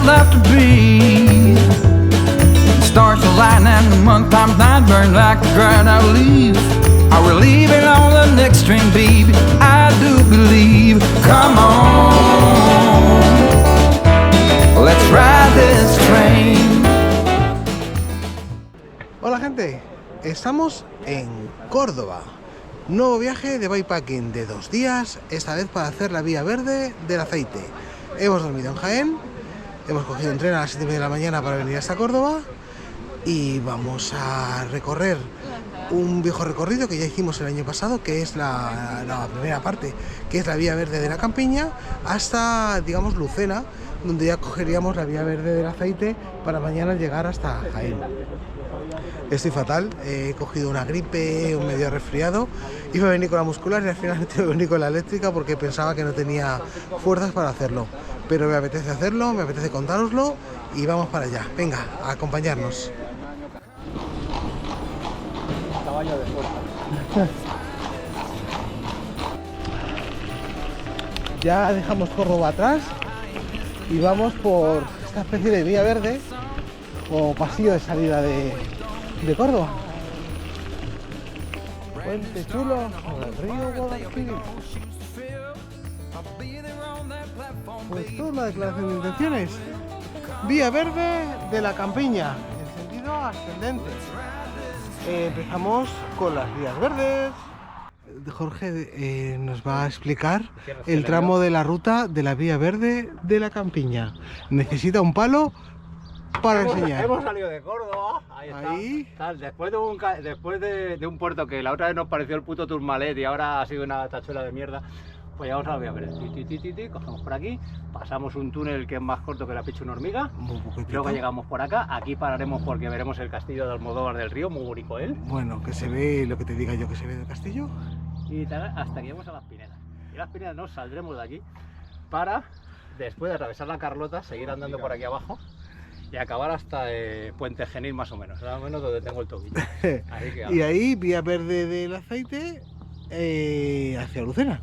left to breathe. Stars align and the month times night burn like the ground I leave. Are we leaving on the next train, baby? I do believe. Come on, let's ride this train. Hola gente, estamos en Córdoba. Nuevo viaje de bikepacking de 2 días, esta vez para hacer la vía verde del aceite. Hemos dormido en Jaén, hemos cogido un tren a las 7:30 de la mañana para venir hasta Córdoba y vamos a recorrer un viejo recorrido que ya hicimos el año pasado, que es la primera parte, que es la vía verde de la Campiña, hasta, digamos, Lucena, donde ya cogeríamos la vía verde del aceite para mañana llegar hasta Jaén. Estoy fatal, he cogido una gripe, un medio resfriado, iba a venir con la muscular y al final me tengo que venir con la eléctrica porque pensaba que no tenía fuerzas para hacerlo. Pero me apetece hacerlo, me apetece contároslo y vamos para allá. Venga, a acompañarnos. Caballo de fuerza. Ya dejamos Córdoba atrás y vamos por esta especie de vía verde o pasillo de salida de Córdoba. Puente chulo sobre el río Guadalquivir. Pues esto es la declaración de intenciones. Vía verde de la Campiña, en sentido ascendente. Empezamos con las vías verdes. Jorge nos va a explicar el tramo de la ruta de la vía verde de la Campiña. Necesita un palo para enseñar. Hemos salido de Córdoba, ahí está. Ahí. Tal, después de un puerto que la otra vez nos pareció el puto Tourmalet y ahora ha sido una tachuela de mierda, pues ya vamos a la vía verde. Cogemos por aquí, pasamos un túnel que es más corto que la picha una hormiga, luego llegamos por acá, aquí pararemos porque veremos el castillo de Almodóvar del Río, muy bonito él. Bueno, que se ve lo que te diga yo que se ve del castillo. Y tal, hasta que lleguemos a Las Pinedas. Y Las Pinedas nos saldremos de aquí para, después de atravesar la Carlota, seguir andando por aquí abajo y acabar hasta Puente Genil más o menos donde tengo el tobillo. Así que, y ahí, vía verde del aceite hacia Lucena.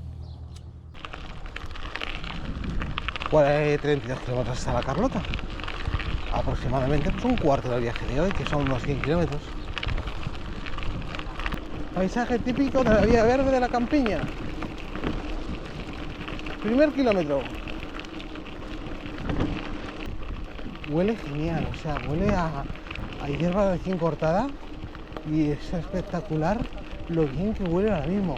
32 kilómetros hasta la Carlota. Aproximadamente pues, un cuarto del viaje de hoy, que son unos 100 kilómetros. Paisaje típico de la vía verde de la Campiña. Primer kilómetro. Huele genial, o sea, huele a hierba recién cortada y es espectacular lo bien que huele ahora mismo.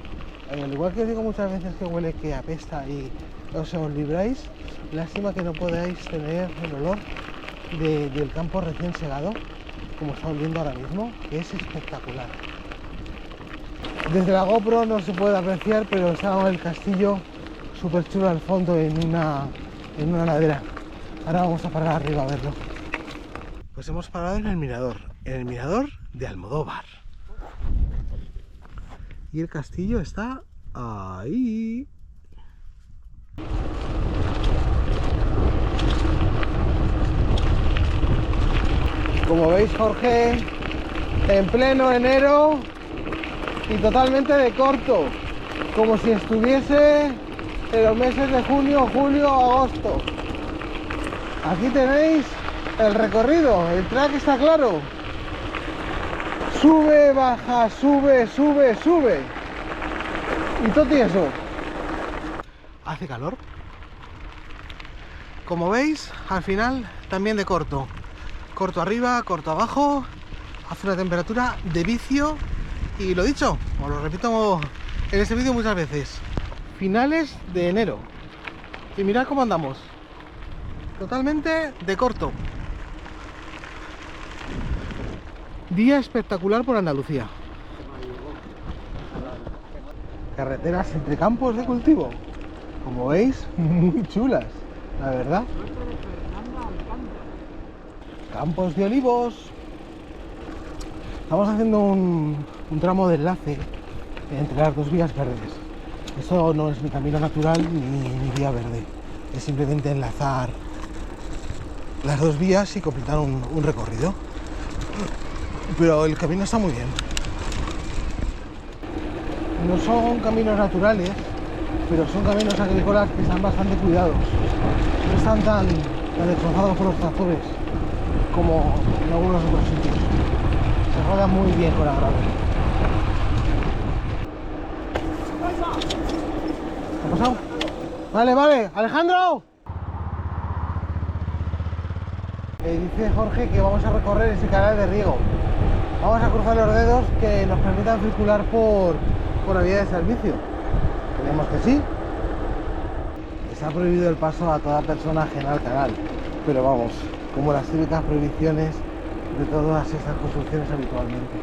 Al igual que os digo muchas veces que huele que apesta y os libráis, lástima que no podáis tener el olor del campo recién segado, como está oliendo ahora mismo, que es espectacular. Desde la GoPro no se puede apreciar, pero está el castillo súper chulo al fondo en una ladera. Ahora vamos a parar arriba a verlo. Pues hemos parado en el mirador de Almodóvar. Y el castillo está ahí. Como veis, Jorge, en pleno enero y totalmente de corto, como si estuviese en los meses de junio, julio, agosto. Aquí tenéis el recorrido, el track está claro. Sube, baja, sube, sube, sube. Y todo eso. Hace calor. Como veis, al final también de corto. Corto arriba, corto abajo. Hace una temperatura de vicio. Y lo dicho, os lo repito en este vídeo muchas veces. Finales de enero. Y mirad cómo andamos. Totalmente de corto. Día espectacular por Andalucía. Carreteras entre campos de cultivo. Como veis, muy chulas, la verdad. Campos de olivos. Estamos haciendo un tramo de enlace entre las dos vías verdes. Eso no es ni camino natural ni vía verde. Es simplemente enlazar las dos vías y completar un recorrido. Pero el camino está muy bien. No son caminos naturales, pero son caminos agrícolas que están bastante cuidados. No están tan destrozados por los tractores como en algunos otros sitios. Se roda muy bien con la grava. ¿Qué ha pasado? Vale, vale, Alejandro. Dice Jorge que vamos a recorrer ese canal de riego. Vamos a cruzar los dedos que nos permitan circular por la vía de servicio. Creemos que sí. Está prohibido el paso a toda persona ajena al canal, pero vamos, como las típicas prohibiciones de todas estas construcciones habitualmente.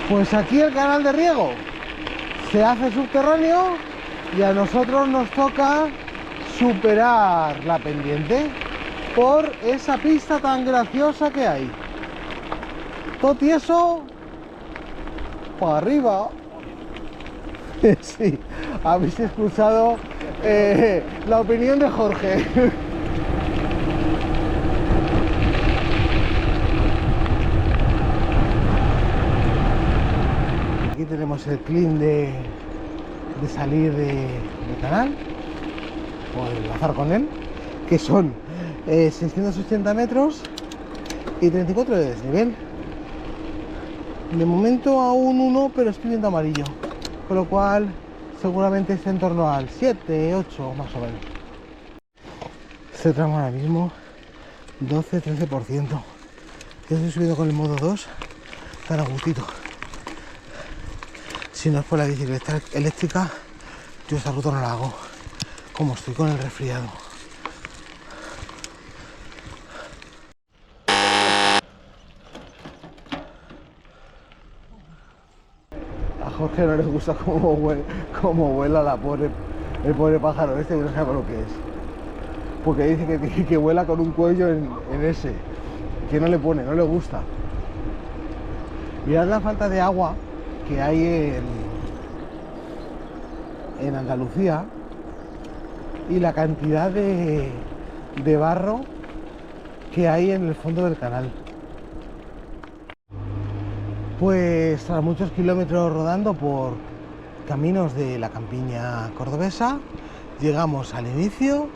Pues aquí el canal de riego se hace subterráneo y a nosotros nos toca superar la pendiente por esa pista tan graciosa que hay. Todo tieso para arriba. Sí, habéis escuchado la opinión de Jorge. Aquí tenemos el clean de salir del canal o de enlazar con él, que son 680 metros y 34 de desnivel. De momento aún 1, pero estoy viendo amarillo, con lo cual seguramente está en torno al 7, 8 más o menos. Este tramo ahora mismo 12-13%. Yo estoy subiendo con el modo 2 tan a gustito. Si no es por la bicicleta eléctrica, yo esta ruta no la hago. Como estoy con el resfriado. A Jorge no le gusta cómo vuela el pobre pájaro este, que no sabe lo que es. Porque dice que vuela con un cuello en ese, que no le pone, no le gusta. Mirad la falta de agua que hay en Andalucía y la cantidad de barro que hay en el fondo del canal. Pues tras muchos kilómetros rodando por caminos de la campiña cordobesa, llegamos al inicio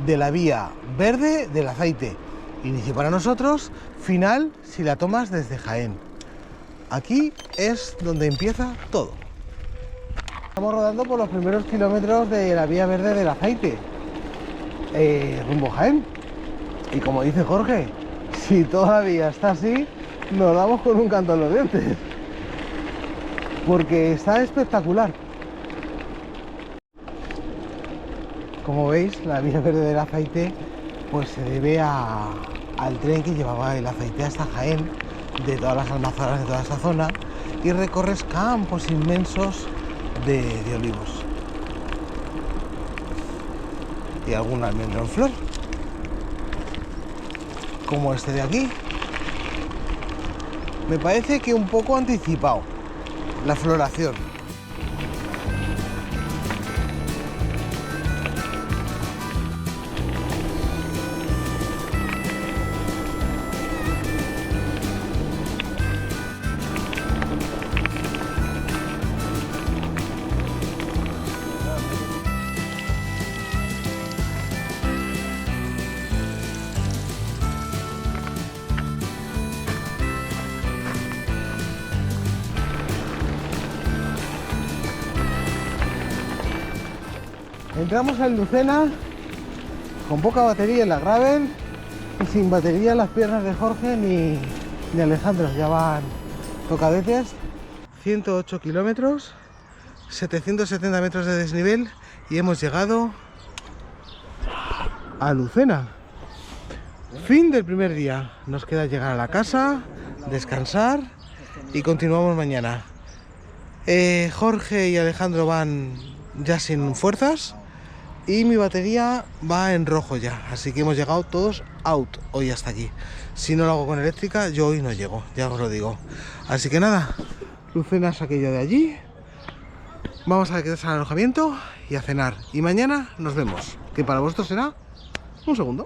de la vía verde del aceite. Inicio para nosotros, final si la tomas desde Jaén. Aquí es donde empieza todo. Estamos rodando por los primeros kilómetros de la vía verde del aceite, rumbo Jaén. Y como dice Jorge, si todavía está así, nos damos con un canto en los dientes, porque está espectacular. Como veis, la vía verde del aceite pues se debe al tren que llevaba el aceite hasta Jaén, de todas las almazaras de toda esa zona, y recorres campos inmensos de olivos y algún almendro en flor, como este de aquí. Me parece que un poco anticipado la floración. Entramos en Lucena con poca batería en la gravel y sin batería en las piernas de Jorge ni Alejandro. Ya van tocadetes. 108 kilómetros, 770 metros de desnivel y hemos llegado a Lucena. Fin del primer día. Nos queda llegar a la casa, descansar y continuamos mañana. Jorge y Alejandro van ya sin fuerzas y mi batería va en rojo ya, así que hemos llegado todos out hoy hasta aquí. Si no lo hago con eléctrica, yo hoy no llego, ya os lo digo. Así que nada, Lucena es aquello de allí. Vamos a quedarse al alojamiento y a cenar. Y mañana nos vemos, que para vosotros será un segundo.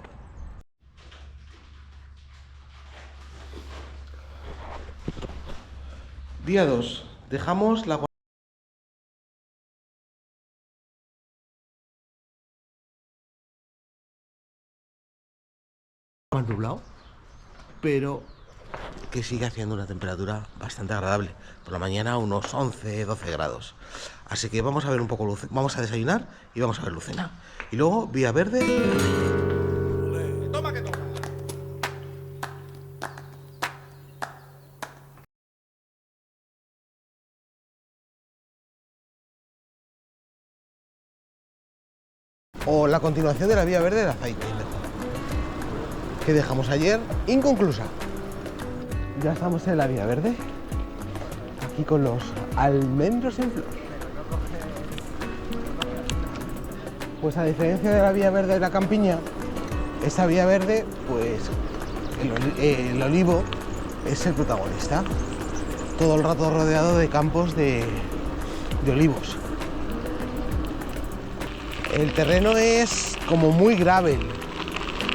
Día 2. Dejamos la Más nublado, pero que sigue haciendo una temperatura bastante agradable. Por la mañana unos 11-12 grados. Así que vamos a ver un poco Lucena. Vamos a desayunar y vamos a ver Lucena. Y luego Vía Verde. Toma que toma. O la continuación de la Vía Verde del Aceite, que dejamos ayer inconclusa. Ya estamos en la Vía Verde, aquí con los almendros en flor. Pues a diferencia de la Vía Verde de la Campiña, esta Vía Verde, pues el olivo es el protagonista. Todo el rato rodeado de campos de olivos. El terreno es como muy gravel,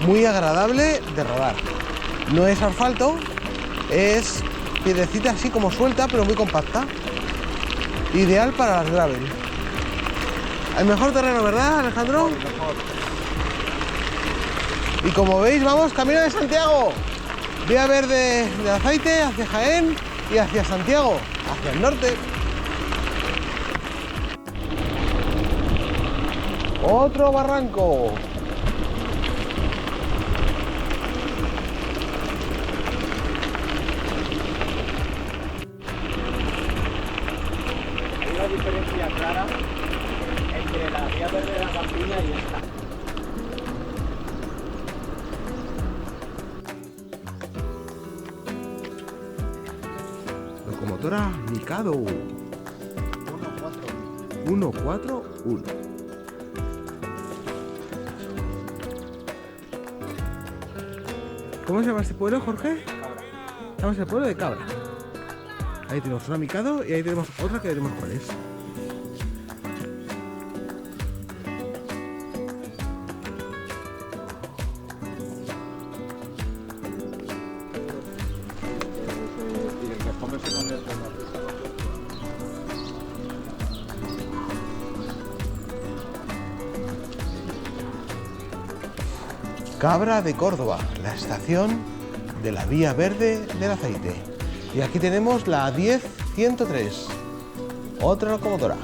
muy agradable de rodar. No es asfalto, es piedrecita así como suelta, pero muy compacta. Ideal para las gravel. El mejor terreno, ¿verdad, Alejandro? El mejor. Y como veis, vamos camino de Santiago. Vía Verde de Aceite hacia Jaén y hacia Santiago, hacia el norte. Otro barranco. Hay una diferencia clara entre la Vía Verde de la Campiña y esta. Locomotora Mikado 141. ¿Cómo se llama este pueblo, Jorge? Cabra. Estamos en el pueblo de Cabra. Ahí tenemos una Mikado y ahí tenemos otra que veremos cuál es. Cabra de Córdoba, la estación de la Vía Verde del Aceite. Y aquí tenemos la 10103, otra locomotora.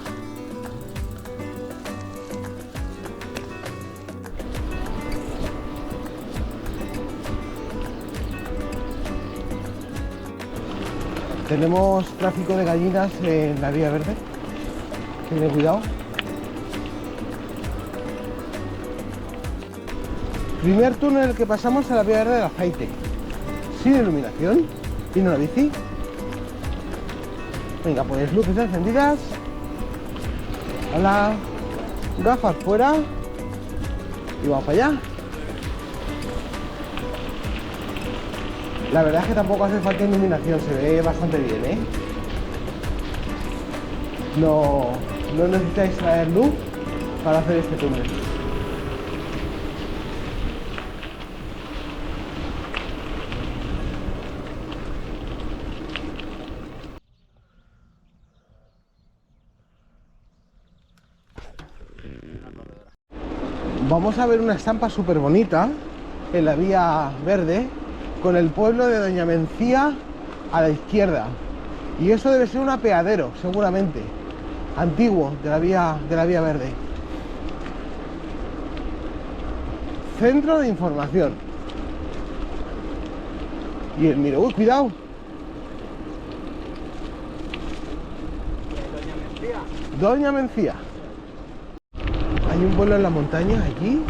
Tenemos tráfico de gallinas en la Vía Verde. Ten cuidado. Primer túnel que pasamos a la Vía Verde del Aceite. Sin iluminación. ¿Tiene una bici? Venga, pues luces encendidas. Hola. Gafas fuera. Y vamos para allá. La verdad es que tampoco hace falta iluminación, se ve bastante bien, ¿eh? No necesitáis traer luz para hacer este túnel. Vamos a ver una estampa súper bonita en la Vía Verde con el pueblo de Doña Mencía a la izquierda. Y eso debe ser un apeadero, seguramente, antiguo de la Vía Verde. Centro de información. Y el miro, uy, cuidado. Doña Mencía. Hay un pueblo en la montaña allí,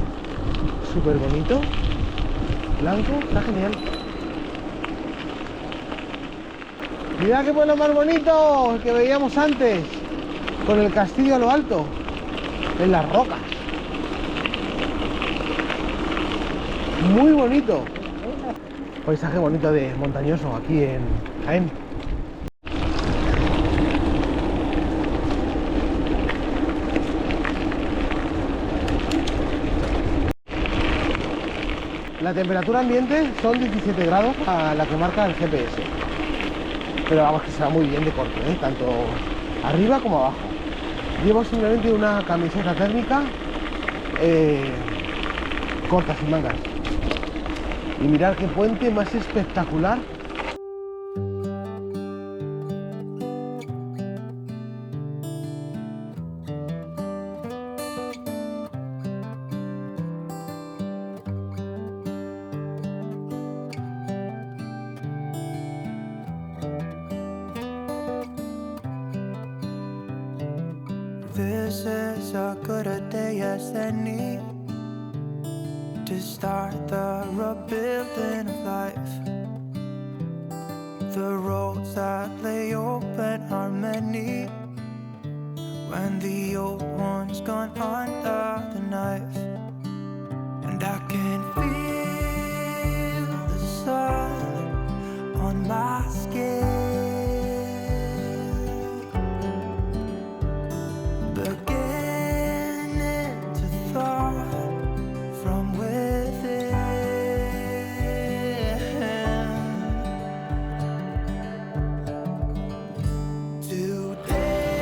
súper bonito, blanco, está genial. Mirad qué pueblo más bonito, el que veíamos antes, con el castillo a lo alto, en las rocas. Muy bonito. Paisaje bonito de montañoso aquí en Jaén. La temperatura ambiente son 17 grados a la que marca el GPS. Pero vamos, que se va muy bien de corto, ¿eh? Tanto arriba como abajo. Llevo simplemente una camiseta térmica corta, sin mangas. Y mirad qué puente más espectacular. This is as good a day as any to start the rebuilding of life. The roads that lay open are many when the old one's gone under the knife. And I can feel the sun on my skin, beginning to thaw from within. Today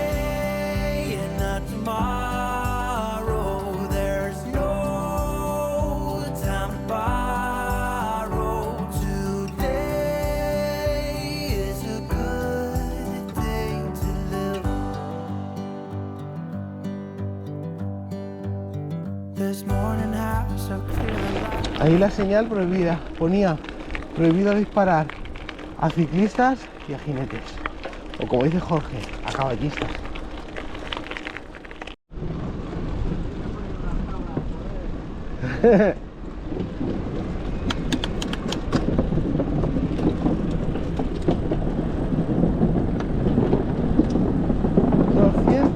and not tomorrow, there's no time to borrow. Today is a good day to live. This morning has a clear light. Ahí la señal prohibida, ponía prohibido disparar a ciclistas y a jinetes. O como dice Jorge, a caballistas.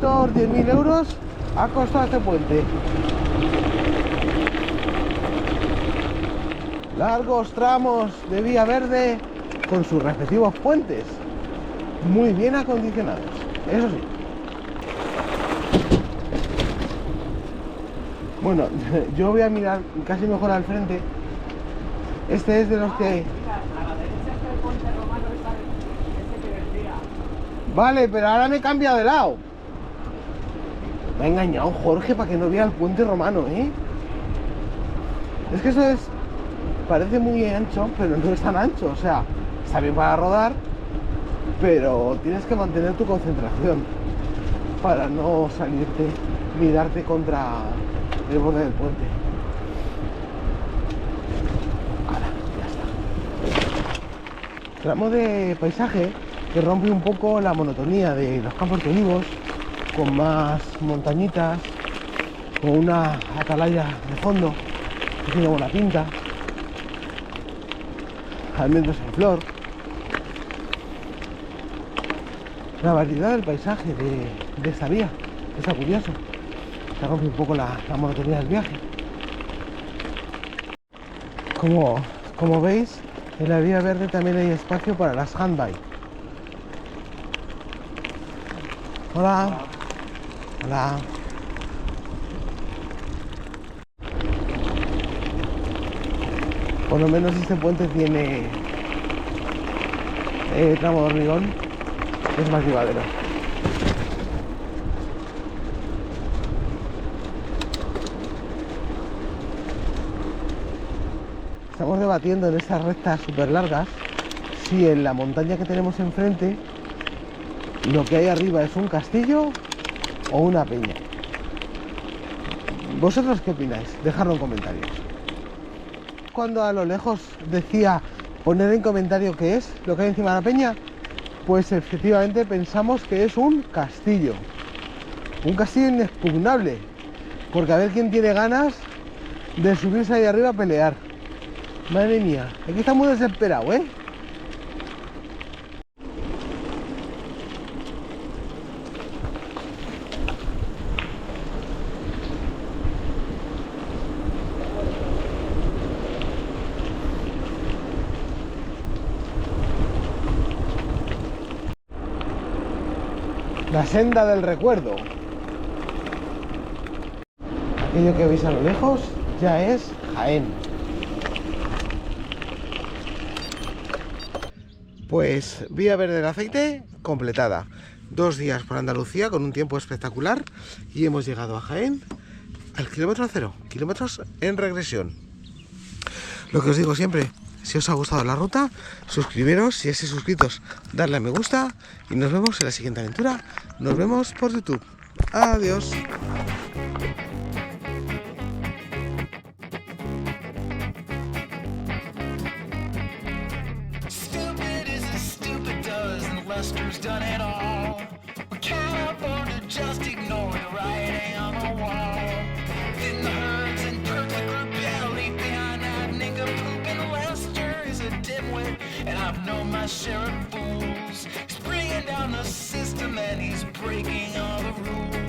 €210.000 ha costado este puente. Largos tramos de vía verde con sus respectivos puentes, muy bien acondicionados, eso sí. Bueno, yo voy a mirar casi mejor al frente. Este es de los que... Vale, pero ahora me he cambiado de lado. Me ha engañado Jorge para que no vea el puente romano, ¿eh? Es que eso es... Parece muy ancho, pero no es tan ancho. O sea, está bien para rodar, pero tienes que mantener tu concentración para no salirte ni darte contra el borde del puente. Ahora, ya está. Tramo de paisaje que rompe un poco la monotonía de los campos de olivos, con más montañitas, con una atalaya de fondo que tiene buena pinta, almendros en flor. La variedad del paisaje de esta vía está curioso, que rompe un poco la monotonía del viaje. Como veis, en la vía verde también hay espacio para las handbike. Hola. Hola. Por lo menos este puente tiene tramo de hormigón, es más llevadero. Estamos debatiendo en estas rectas súper largas si en la montaña que tenemos enfrente lo que hay arriba es un castillo o una peña. ¿Vosotros qué opináis? Dejadlo en comentarios. Cuando a lo lejos decía poner en comentario qué es lo que hay encima de la peña, pues efectivamente pensamos que es un castillo inexpugnable, porque a ver quién tiene ganas de subirse ahí arriba a pelear. Madre mía, aquí está muy desesperado, ¿eh? La senda del recuerdo. Aquello que veis a lo lejos ya es Jaén. Pues vía verde del aceite completada. 2 días por Andalucía con un tiempo espectacular y hemos llegado a Jaén al kilómetro 0, kilómetros en regresión. Lo que os digo siempre, si os ha gustado la ruta, suscribiros, si estáis suscritos, darle a me gusta y nos vemos en la siguiente aventura. Nos vemos por YouTube. Adiós. Stupid is as stupid does, and Lester's done it all. We can't afford to just ignore the writing on the wall. In the herds and perfect rebellion behind that nincompoop, and Lester is a dimwit, and I've known my share of fools. He's bringing down the system and he's breaking all the rules.